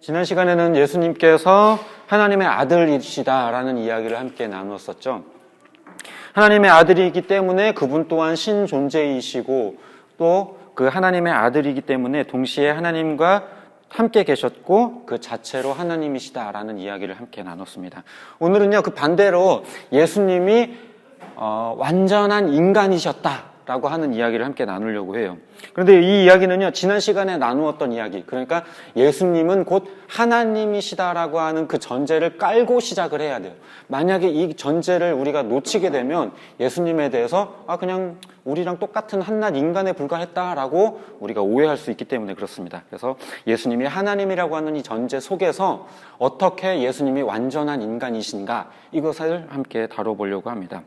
지난 시간에는 예수님께서 하나님의 아들이시다라는 이야기를 함께 나누었었죠. 하나님의 아들이기 때문에 그분 또한 신존재이시고 또 그 하나님의 아들이기 때문에 동시에 하나님과 함께 계셨고 그 자체로 하나님이시다라는 이야기를 함께 나눴습니다. 오늘은요, 그 반대로 예수님이 완전한 인간이셨다라고 하는 이야기를 함께 나누려고 해요. 그런데 이 이야기는요, 지난 시간에 나누었던 이야기, 그러니까 예수님은 곧 하나님이시다라고 하는 그 전제를 깔고 시작을 해야 돼요. 만약에 이 전제를 우리가 놓치게 되면 예수님에 대해서 그냥 우리랑 똑같은 한낱 인간에 불과했다라고 우리가 오해할 수 있기 때문에 그렇습니다. 그래서 예수님이 하나님이라고 하는 이 전제 속에서 어떻게 예수님이 완전한 인간이신가, 이것을 함께 다뤄보려고 합니다.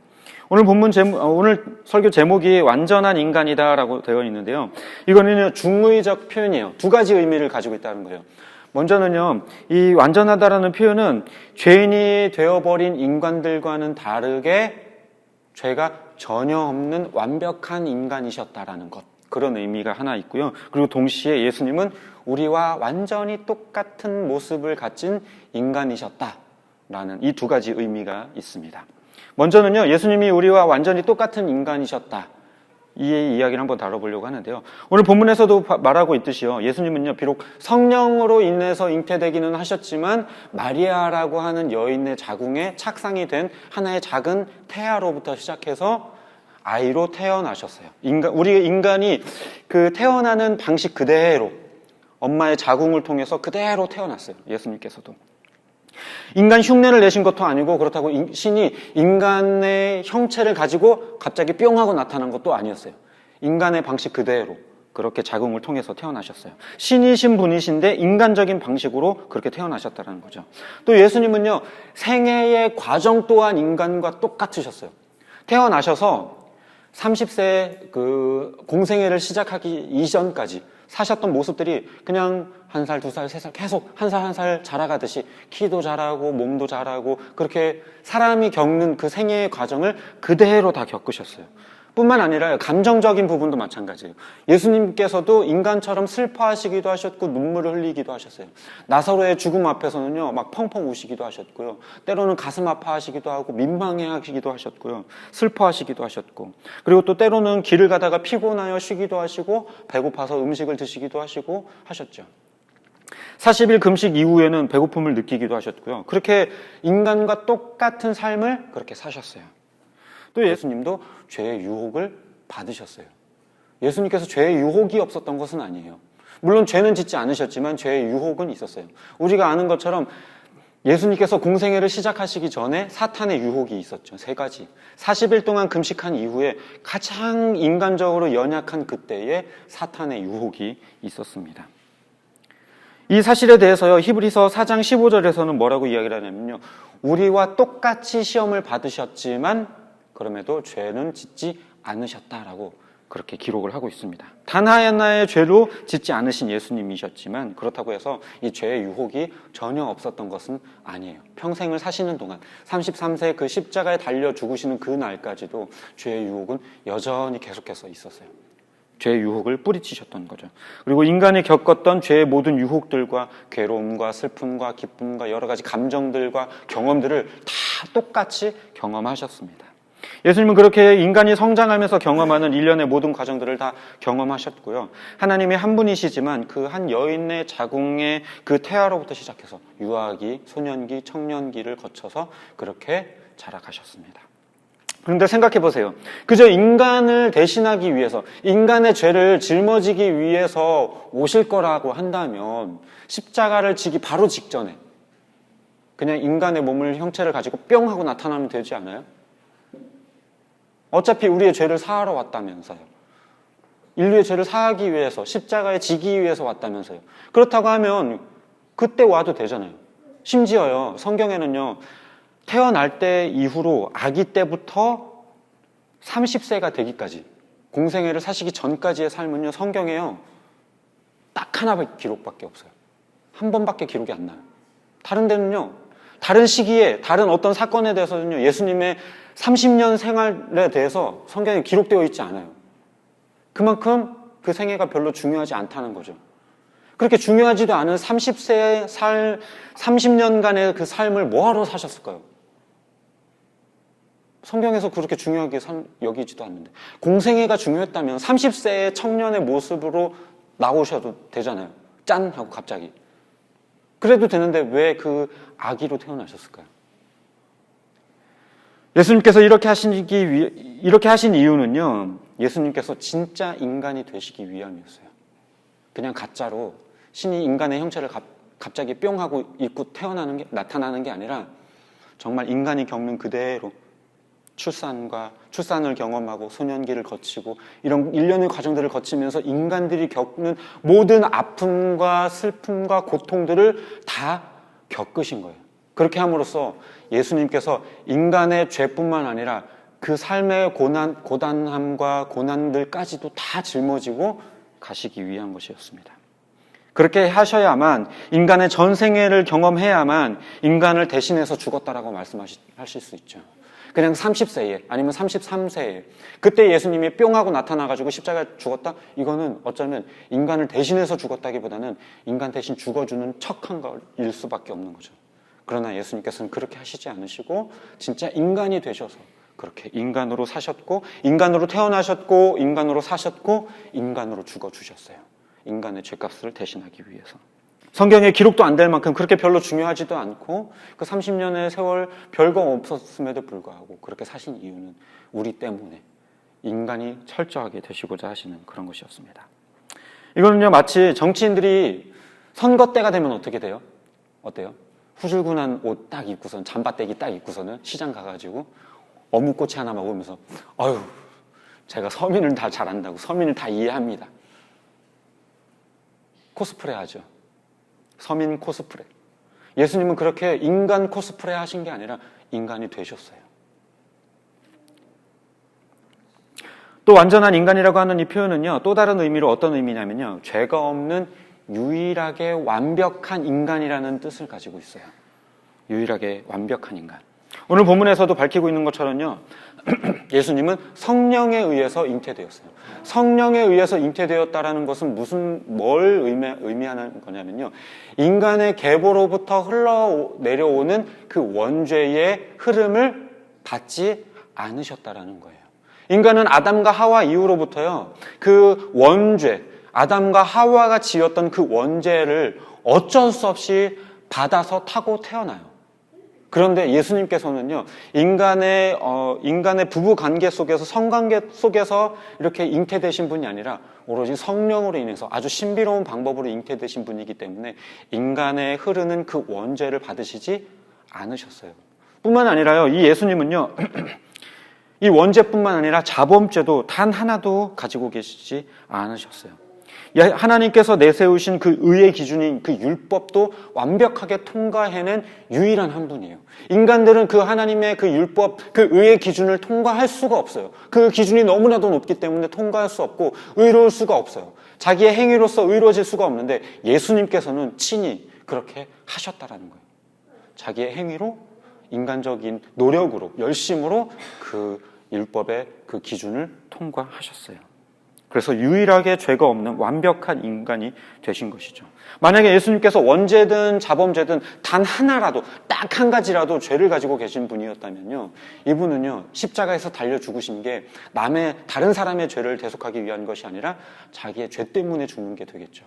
오늘 설교 제목이 완전한 인간이다라고 되어 있는데요. 이거는요, 중의적 표현이에요. 두 가지 의미를 가지고 있다는 거예요. 먼저는요, 이 완전하다라는 표현은 죄인이 되어버린 인간들과는 다르게 죄가 전혀 없는 완벽한 인간이셨다라는 것, 그런 의미가 하나 있고요. 그리고 동시에 예수님은 우리와 완전히 똑같은 모습을 가진 인간이셨다라는 이 두 가지 의미가 있습니다. 먼저는요, 예수님이 우리와 완전히 똑같은 인간이셨다, 이 이야기를 한번 다뤄보려고 하는데요. 오늘 본문에서도 말하고 있듯이요, 예수님은요, 비록 성령으로 인해서 잉태되기는 하셨지만 마리아라고 하는 여인의 자궁에 착상이 된 하나의 작은 태아로부터 시작해서 아이로 태어나셨어요. 우리 인간이 그 태어나는 방식 그대로 엄마의 자궁을 통해서 그대로 태어났어요. 예수님께서도. 인간 흉내를 내신 것도 아니고, 그렇다고 신이 인간의 형체를 가지고 갑자기 뿅 하고 나타난 것도 아니었어요. 인간의 방식 그대로 그렇게 자궁을 통해서 태어나셨어요. 신이신 분이신데 인간적인 방식으로 그렇게 태어나셨다는 거죠. 또 예수님은요, 생애의 과정 또한 인간과 똑같으셨어요. 태어나셔서 30세 그 공생애를 시작하기 이전까지 사셨던 모습들이 그냥 1살, 2살, 3살 계속 한 살 한 살 자라가듯이 키도 자라고 몸도 자라고 그렇게 사람이 겪는 그 생애의 과정을 그대로 다 겪으셨어요. 뿐만 아니라 감정적인 부분도 마찬가지예요. 예수님께서도 인간처럼 슬퍼하시기도 하셨고 눈물을 흘리기도 하셨어요. 나사로의 죽음 앞에서는요, 막 펑펑 우시기도 하셨고요. 때로는 가슴 아파하시기도 하고 민망해하시기도 하셨고요. 슬퍼하시기도 하셨고, 그리고 또 때로는 길을 가다가 피곤하여 쉬기도 하시고 배고파서 음식을 드시기도 하시고 하셨죠. 40일 금식 이후에는 배고픔을 느끼기도 하셨고요. 그렇게 인간과 똑같은 삶을 그렇게 사셨어요. 또 예수님도 죄의 유혹을 받으셨어요. 예수님께서 죄의 유혹이 없었던 것은 아니에요. 물론 죄는 짓지 않으셨지만 죄의 유혹은 있었어요. 우리가 아는 것처럼 예수님께서 공생애를 시작하시기 전에 사탄의 유혹이 있었죠. 3가지. 40일 동안 금식한 이후에 가장 인간적으로 연약한 그때에 사탄의 유혹이 있었습니다. 이 사실에 대해서요, 히브리서 4장 15절에서는 뭐라고 이야기를 하냐면요, 우리와 똑같이 시험을 받으셨지만 그럼에도 죄는 짓지 않으셨다라고 그렇게 기록을 하고 있습니다. 단 하나의 죄로 짓지 않으신 예수님이셨지만 그렇다고 해서 이 죄의 유혹이 전혀 없었던 것은 아니에요. 평생을 사시는 동안 33세 그 십자가에 달려 죽으시는 그 날까지도 죄의 유혹은 여전히 계속해서 있었어요. 죄의 유혹을 뿌리치셨던 거죠. 그리고 인간이 겪었던 죄의 모든 유혹들과 괴로움과 슬픔과 기쁨과 여러 가지 감정들과 경험들을 다 똑같이 경험하셨습니다. 예수님은 그렇게 인간이 성장하면서 경험하는 일련의 모든 과정들을 다 경험하셨고요. 하나님이 한 분이시지만 그 한 여인의 자궁의 그 태아로부터 시작해서 유아기, 소년기, 청년기를 거쳐서 그렇게 자라가셨습니다. 그런데 생각해 보세요. 그저 인간을 대신하기 위해서, 인간의 죄를 짊어지기 위해서 오실 거라고 한다면 십자가를 지기 바로 직전에 그냥 인간의 몸을 형체를 가지고 뿅 하고 나타나면 되지 않아요? 어차피 우리의 죄를 사하러 왔다면서요. 인류의 죄를 사하기 위해서, 십자가에 지기 위해서 왔다면서요. 그렇다고 하면 그때 와도 되잖아요. 심지어요, 성경에는요, 태어날 때 이후로 아기 때부터 30세가 되기까지, 공생애를 사시기 전까지의 삶은요, 성경에요, 딱 하나의 기록밖에 없어요. 한 번밖에 기록이 안 나요. 다른 데는요, 다른 시기에 다른 어떤 사건에 대해서는요, 예수님의 30년 생활에 대해서 성경에 기록되어 있지 않아요. 그만큼 그 생애가 별로 중요하지 않다는 거죠. 그렇게 중요하지도 않은 30세의 30년간의 그 삶을 뭐하러 사셨을까요? 성경에서 그렇게 중요하게 여기지도 않는데. 공생애가 중요했다면 30세의 청년의 모습으로 나오셔도 되잖아요. 짠! 하고 갑자기. 그래도 되는데 왜 그 아기로 태어나셨을까요? 예수님께서 이렇게 하신 이유는요, 예수님께서 진짜 인간이 되시기 위함이었어요. 그냥 가짜로 신이 인간의 형체를 갑자기 뿅 하고 입고 나타나는 게 아니라 정말 인간이 겪는 그대로 출산을 경험하고 소년기를 거치고 이런 일련의 과정들을 거치면서 인간들이 겪는 모든 아픔과 슬픔과 고통들을 다 겪으신 거예요. 그렇게 함으로써 예수님께서 인간의 죄뿐만 아니라 그 삶의 고단함과 고난들까지도 다 짊어지고 가시기 위한 것이었습니다. 그렇게 하셔야만, 인간의 전생애를 경험해야만 인간을 대신해서 죽었다라고 말씀하실 수 있죠. 그냥 30세에 아니면 33세에 그때 예수님이 뿅 하고 나타나가지고 십자가에 죽었다? 이거는 어쩌면 인간을 대신해서 죽었다기보다는 인간 대신 죽어주는 척한 거일 수밖에 없는 거죠. 그러나 예수님께서는 그렇게 하시지 않으시고 진짜 인간이 되셔서 그렇게 인간으로 사셨고, 인간으로 태어나셨고, 인간으로 사셨고, 인간으로 죽어주셨어요. 인간의 죄값을 대신하기 위해서. 성경에 기록도 안 될 만큼 그렇게 별로 중요하지도 않고 그 30년의 세월 별거 없었음에도 불구하고 그렇게 사신 이유는 우리 때문에 인간이 철저하게 되시고자 하시는 그런 것이었습니다. 이거는요, 마치 정치인들이 선거 때가 되면 어떻게 돼요? 어때요? 후줄근한 옷 딱 입고선, 잠바떼기 딱 입고서는 시장 가가지고 어묵꼬치 하나 먹으면서 아유, 제가 서민을 다 잘 안다고, 서민을 다 이해합니다. 코스프레 하죠. 서민 코스프레. 예수님은 그렇게 인간 코스프레 하신 게 아니라 인간이 되셨어요. 또 완전한 인간이라고 하는 이 표현은요, 또 다른 의미로 어떤 의미냐면요, 죄가 없는 유일하게 완벽한 인간이라는 뜻을 가지고 있어요. 유일하게 완벽한 인간. 오늘 본문에서도 밝히고 있는 것처럼요, 예수님은 성령에 의해서 잉태되었어요. 성령에 의해서 잉태되었다라는 것은 뭘 의미하는 거냐면요, 인간의 계보로부터 흘러내려오는 그 원죄의 흐름을 받지 않으셨다라는 거예요. 인간은 아담과 하와 이후로부터요, 그 원죄, 아담과 하와가 지었던 그 원죄를 어쩔 수 없이 받아서 타고 태어나요. 그런데 예수님께서는요, 인간의 부부 관계 속에서, 성관계 속에서 이렇게 잉태되신 분이 아니라 오로지 성령으로 인해서 아주 신비로운 방법으로 잉태되신 분이기 때문에 인간의 흐르는 그 원죄를 받으시지 않으셨어요. 뿐만 아니라요, 이 예수님은요, 이 원죄뿐만 아니라 자범죄도 단 하나도 가지고 계시지 않으셨어요. 하나님께서 내세우신 그 의의 기준인 그 율법도 완벽하게 통과해낸 유일한 한 분이에요. 인간들은 그 하나님의 그 율법, 그 의의 기준을 통과할 수가 없어요. 그 기준이 너무나도 높기 때문에 통과할 수 없고 의로울 수가 없어요. 자기의 행위로서 의로워질 수가 없는데 예수님께서는 친히 그렇게 하셨다라는 거예요. 자기의 행위로, 인간적인 노력으로, 열심으로 그 율법의 그 기준을 통과하셨어요. 그래서 유일하게 죄가 없는 완벽한 인간이 되신 것이죠. 만약에 예수님께서 원죄든 자범죄든 단 하나라도, 딱 한 가지라도 죄를 가지고 계신 분이었다면요, 이분은요, 십자가에서 달려 죽으신 게 다른 사람의 죄를 대속하기 위한 것이 아니라 자기의 죄 때문에 죽는 게 되겠죠.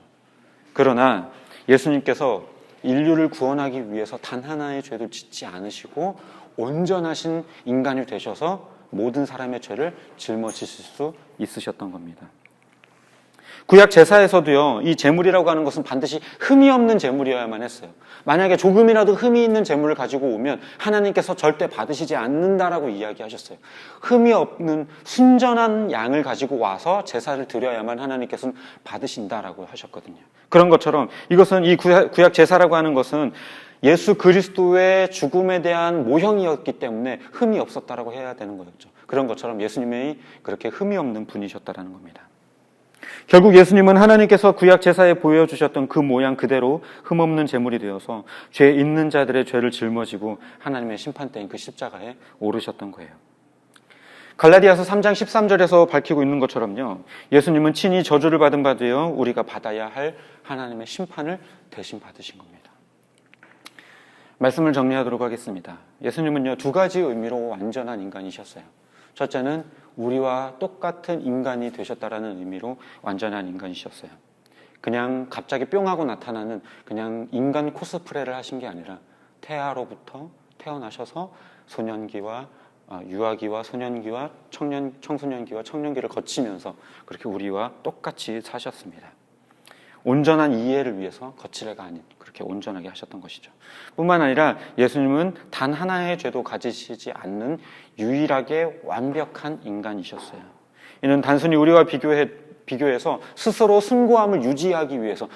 그러나 예수님께서 인류를 구원하기 위해서 단 하나의 죄도 짓지 않으시고 온전하신 인간이 되셔서 모든 사람의 죄를 짊어지실 수 있으셨던 겁니다. 구약 제사에서도요, 이 제물이라고 하는 것은 반드시 흠이 없는 제물이어야만 했어요. 만약에 조금이라도 흠이 있는 제물을 가지고 오면 하나님께서 절대 받으시지 않는다라고 이야기하셨어요. 흠이 없는 순전한 양을 가지고 와서 제사를 드려야만 하나님께서는 받으신다라고 하셨거든요. 그런 것처럼 이것은 이 구약 제사라고 하는 것은 예수 그리스도의 죽음에 대한 모형이었기 때문에 흠이 없었다라고 해야 되는 거였죠. 그런 것처럼 예수님이 그렇게 흠이 없는 분이셨다라는 겁니다. 결국 예수님은 하나님께서 구약 제사에 보여주셨던 그 모양 그대로 흠없는 제물이 되어서 죄 있는 자들의 죄를 짊어지고 하나님의 심판대인 그 십자가에 오르셨던 거예요. 갈라디아서 3장 13절에서 밝히고 있는 것처럼요, 예수님은 친히 저주를 받은 바 되어 우리가 받아야 할 하나님의 심판을 대신 받으신 겁니다. 말씀을 정리하도록 하겠습니다. 예수님은요, 두 가지 의미로 완전한 인간이셨어요. 첫째는 우리와 똑같은 인간이 되셨다라는 의미로 완전한 인간이셨어요. 그냥 갑자기 뿅 하고 나타나는 그냥 인간 코스프레를 하신 게 아니라 태아로부터 태어나셔서 소년기와 유아기와 소년기와 청소년기와 청년기를 거치면서 그렇게 우리와 똑같이 사셨습니다. 온전한 이해를 위해서 거칠애가 아닌 그렇게 온전하게 하셨던 것이죠. 뿐만 아니라 예수님은 단 하나의 죄도 가지시지 않는 유일하게 완벽한 인간이셨어요. 이는 단순히 우리와 비교해서 스스로 숭고함을 유지하기 위해서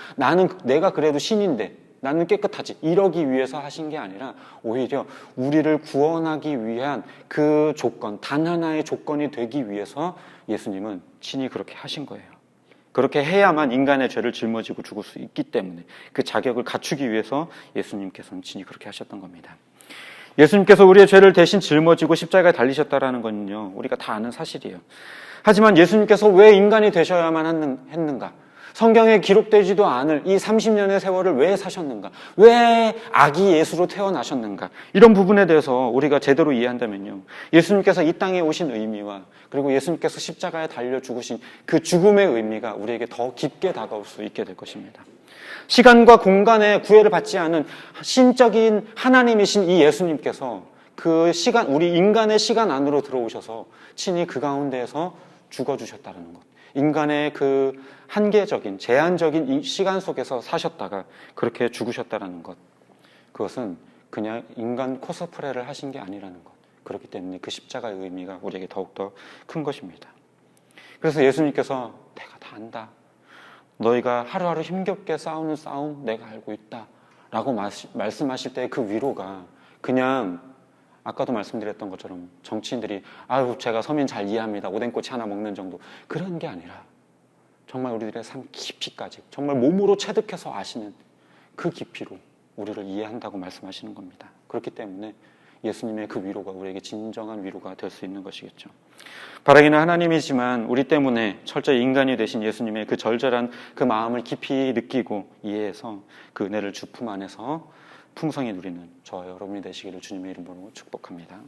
내가 그래도 신인데 나는 깨끗하지 이러기 위해서 하신 게 아니라 오히려 우리를 구원하기 위한 그 조건, 단 하나의 조건이 되기 위해서 예수님은 친히 그렇게 하신 거예요. 그렇게 해야만 인간의 죄를 짊어지고 죽을 수 있기 때문에 그 자격을 갖추기 위해서 예수님께서는 친히 그렇게 하셨던 겁니다. 예수님께서 우리의 죄를 대신 짊어지고 십자가에 달리셨다는 건요, 우리가 다 아는 사실이에요. 하지만 예수님께서 왜 인간이 되셔야만 했는가? 성경에 기록되지도 않을 이 30년의 세월을 왜 사셨는가? 왜 아기 예수로 태어나셨는가? 이런 부분에 대해서 우리가 제대로 이해한다면요, 예수님께서 이 땅에 오신 의미와 그리고 예수님께서 십자가에 달려 죽으신 그 죽음의 의미가 우리에게 더 깊게 다가올 수 있게 될 것입니다. 시간과 공간에 구애를 받지 않은 신적인 하나님이신 이 예수님께서 그 시간, 우리 인간의 시간 안으로 들어오셔서 친히 그 가운데에서 죽어주셨다는 것. 인간의 그 한계적인, 제한적인 이 시간 속에서 사셨다가 그렇게 죽으셨다는 것. 그것은 그냥 인간 코스프레를 하신 게 아니라는 것. 그렇기 때문에 그 십자가의 의미가 우리에게 더욱더 큰 것입니다. 그래서 예수님께서 내가 다 안다. 너희가 하루하루 힘겹게 싸우는 싸움 내가 알고 있다. 라고 말씀하실 때 그 위로가 그냥 아까도 말씀드렸던 것처럼 정치인들이 아유 제가 서민 잘 이해합니다. 오뎅꼬치 하나 먹는 정도. 그런 게 아니라 정말 우리들의 삶 깊이까지 정말 몸으로 체득해서 아시는 그 깊이로 우리를 이해한다고 말씀하시는 겁니다. 그렇기 때문에 예수님의 그 위로가 우리에게 진정한 위로가 될 수 있는 것이겠죠. 바라기는 하나님이지만 우리 때문에 철저히 인간이 되신 예수님의 그 절절한 그 마음을 깊이 느끼고 이해해서 그 은혜를 주품 안에서 풍성히 누리는 저와 여러분이 되시기를 주님의 이름으로 축복합니다.